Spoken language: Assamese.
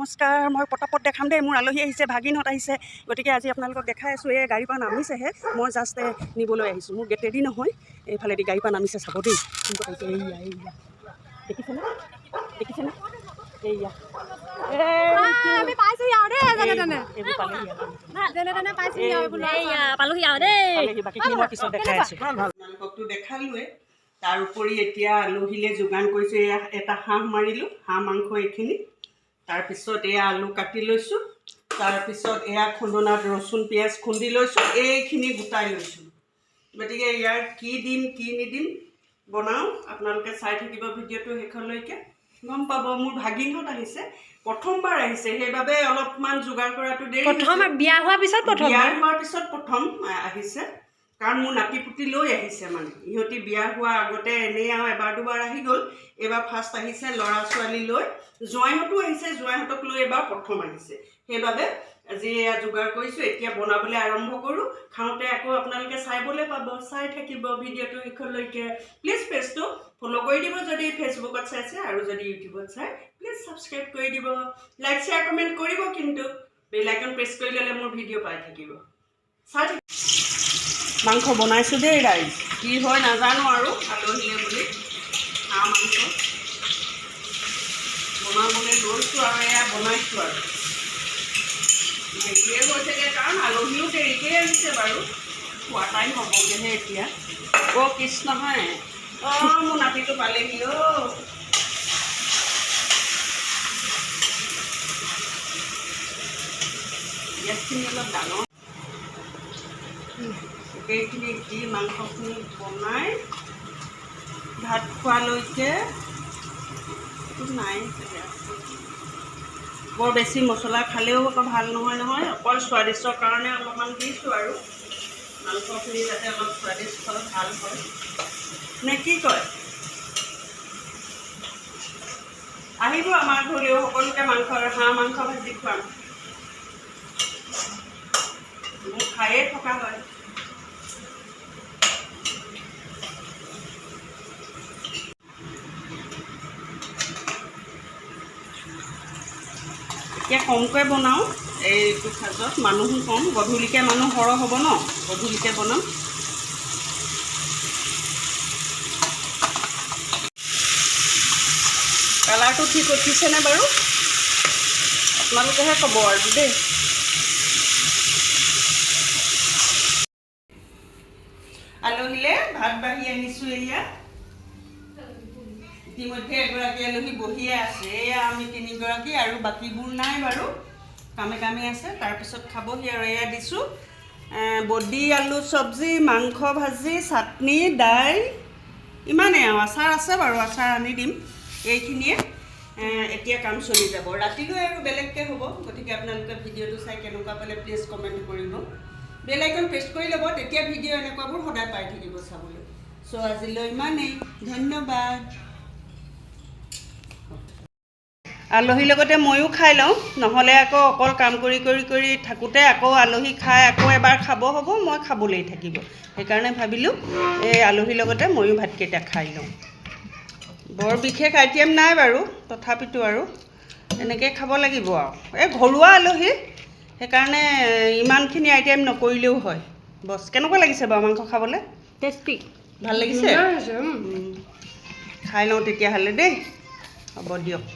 নমস্কাৰ মই পটাপট দেখাম দেই মোৰ আলহী আহিছে ভাগিনহঁত আহিছে গতিকে আজি আপোনালোকক দেখাই আছোঁ এই গাড়ীৰ পৰা নামিছেহে মই জাষ্ট নিবলৈ আহিছোঁ মোৰ গেট ৰেডি নহয় এইফালেদি গাড়ীৰ পৰা নামিছে চাব দেই এইয়া এইয়া দেখিছেনে দেখিছেনে এইয়া আমি পাইছোঁ ইয়াৰ দেই যেনে তেনে এইবোৰ পালেহি যেনে তেনে পাইছোঁ ইয়াৰ বোলে পালোহি আৰু দেই বাকীখিনি মই পিছত দেখাই আছোঁ আপোনালোককতো দেখালোৱে তাৰ উপৰি এতিয়া আলহীলৈ যোগান কৰিছোঁ এয়া এটা হাঁহ মাৰিলোঁ হাঁহ মাংস এইখিনি তাৰপিছত এয়া আলু কাটি লৈছোঁ তাৰপিছত এয়া খুন্দনাত ৰচুন পিঁয়াজ খুন্দি লৈছোঁ এইখিনি গোটাই লৈছোঁ গতিকে ইয়াৰ কি দিম কি নিদিম বনাওঁ আপোনালোকে চাই থাকিব ভিডিঅ'টো শেষলৈকে গম পাব মোৰ ভাগিনহঁত আহিছে প্ৰথমবাৰ আহিছে সেইবাবে অলপমান যোগাৰ কৰাটো দেৰি প্ৰথম বিয়া হোৱাৰ পিছত প্ৰথম আহিছে কাৰণ মোৰ নাতি পুতি লৈ আহিছে মানে ইহঁতি বিয়া হোৱাৰ আগতে এনেই আৰু এবাৰ দুবাৰ আহি গ'ল এইবাৰ ফাৰ্ষ্ট আহিছে ল'ৰা ছোৱালী লৈ জোৱাইহঁতো আহিছে জোৱাইহঁতক লৈ এবাৰ প্ৰথম আহিছে সেইবাবে আজি এয়া যোগাৰ কৰিছোঁ এতিয়া বনাবলৈ আৰম্ভ কৰোঁ খাওঁতে আকৌ আপোনালোকে চাবলৈ পাব চাই থাকিব ভিডিঅ'টো শেষলৈকে প্লিজ পেজটো ফ'ল' কৰি দিব যদি ফেচবুকত চাইছে আৰু যদি ইউটিউবত চাই প্লিজ ছাবস্ক্ৰাইব কৰি দিব লাইক শ্বেয়াৰ কমেণ্ট কৰিব কিন্তু বেল আইকন প্ৰেছ কৰি ল'লে মোৰ ভিডিঅ' পাই থাকিব চাই থাকিব মাংস বনাইছোঁ দেই ৰাইজ কি হয় নাজানো আৰু আলহীলে বুলি হাঁহ মাংস বনাবলৈ লৈছোঁ আৰু এয়া বনাইছোঁ আৰু দেৰিয়ে হৈছেগৈ কাৰণ আলহীও দেৰিকৈ আহিছে বাৰু খোৱা টাইম হ'বগৈহে এতিয়া অ' কৃষ্ণ নহয় অঁ মোৰ নাতিটো পালেহি অ' গেছখিনি অলপ ডাঙৰ এইখিনি দি মাংসখিনি বনাই ভাত খোৱালৈকে নাই বৰ বেছি মছলা খালেও আকৌ ভাল নহয় নহয় অকল স্বাদিষ্টৰ কাৰণে অলপমান দিছোঁ আৰু মাংসখিনি যাতে অলপ স্বাদিষ্ট ভাল হয় নে কি কয় আহিব আমাৰ ঘৰলৈও সকলোকে হাঁহ মাংস ভাজি খুৱাম মোৰ খায়ে থকা হয় এতিয়া কমকৈ বনাওঁ এইটো সাজত মানুহো কম গধূলিকৈ মানুহ সৰহ হ'ব ন গধূলিকৈ বনাম কালাৰটো ঠিক উঠিছেনে বাৰু আপোনালোকেহে ক'ব আৰু দেই আলহীলে ভাত বাঢ়ি আনিছোঁ এয়া ইতিমধ্যে এগৰাকী আলহী বহিয়ে আছে এয়া আমি তিনিগৰাকী আৰু বাকীবোৰ নাই বাৰু কামে কামে আছে তাৰপিছত খাবহি আৰু এয়া দিছোঁ বডি আলু চব্জি মাংস ভাজি চাটনি দাইল ইমানেই আৰু আচাৰ আছে বাৰু আচাৰ আনি দিম এইখিনিয়ে এতিয়া কাম চলি যাব ৰাতিলৈ আৰু বেলেগকৈ হ'ব গতিকে আপোনালোকে ভিডিঅ'টো চাই কেনেকুৱা পালে প্লিজ কমেণ্ট কৰিব বেল আইকন প্ৰেছ কৰি ল'ব তেতিয়া ভিডিঅ' এনেকুৱাবোৰ সদায় পাই থাকিব চাবলৈ চ' আজিলৈ ইমানেই ধন্যবাদ আলহীৰ লগতে ময়ো খাই লওঁ নহ'লে আকৌ অকল কাম কৰি কৰি কৰি থাকোঁতে আকৌ আলহী খাই আকৌ এবাৰ খাব হ'ব মই খাবলৈই থাকিব সেইকাৰণে ভাবিলোঁ এই আলহীৰ লগতে ময়ো ভাতকেইটা খাই লওঁ বৰ বিশেষ আইটেম নাই বাৰু তথাপিতো আৰু এনেকৈ খাব লাগিব আৰু এই ঘৰুৱা আলহী সেইকাৰণে ইমানখিনি আইটেম নকৰিলেও হয় বছ কেনেকুৱা লাগিছে বাৰু মাংস খাবলৈ টেষ্টি ভাল লাগিছে খাই লওঁ তেতিয়াহ'লে দেই হ'ব দিয়ক